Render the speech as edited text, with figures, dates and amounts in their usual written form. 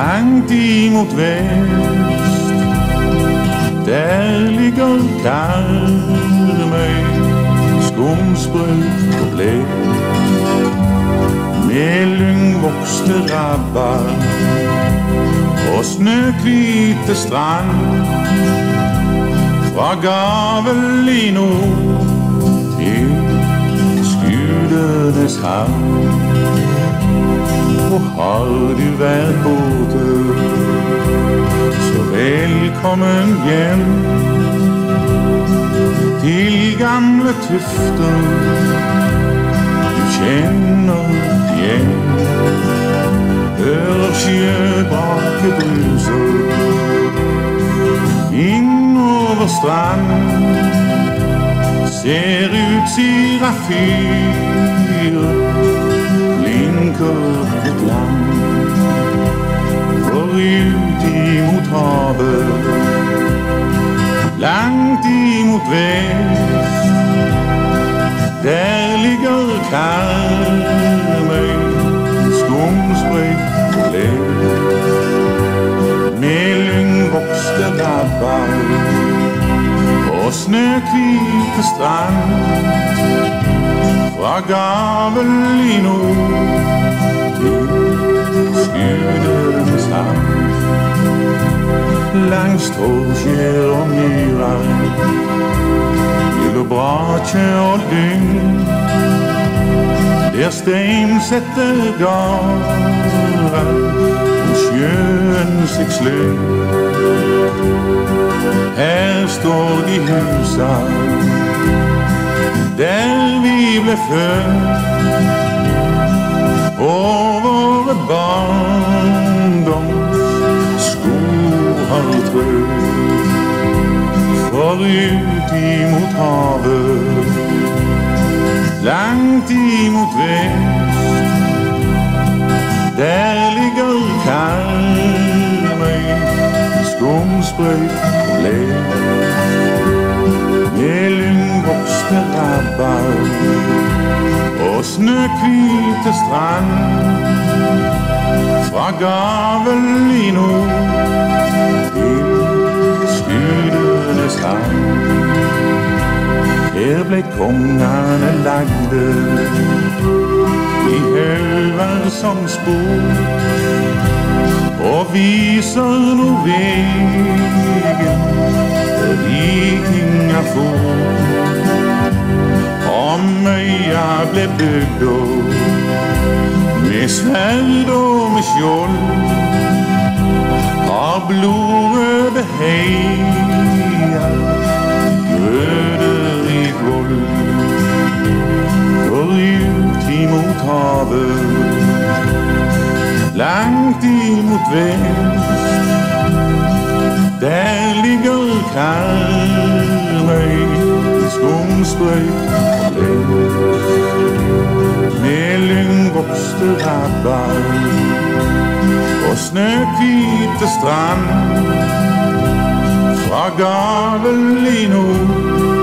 Langt imod vest, der ligger Karmøy, skumsprød og blæk, med lyngvokste rabbar og snøkvite strand. Fra Gavel i nord til Skudenes havn. Hvor har du været borte, så velkommen hjem til gamle Tufter du kjenner igjen. Hører sjøbraket bruser innover strand, ser ut Sira fyr, blinker et land. For ut imot havet, langt imot vest, der ligger Karmøy, skumsprød og blæk, med lyngvokste rabbar og snøkvite strand. Fra Gavel i nord til Skudenes havn. Langs Stråskjær og myrar, Brache og lyng, der steinsetter garder og sjøen seg slyng. Her står de husa der vi ble født, og våre barndoms skor har trødd. For ut imot havet, langt imot vest, der ligger Karmøy, skumsprød og blæk, med lyngvokste rabbar og snøkvite strand. Fra Gavel i nord til Skudenes havn. Her ble kongene lagde i hauger som spor, og viser nå vegen der vikinger for. Om øya ble bygd med sverd og med skjold, av blodrøde heier grøder i vold. For ut imot havet, langt imot vest, der ligger Karmøy, skumsprød og blæk, med lyngvokste rabbar og snøkvite strand. Fra Gavel i nord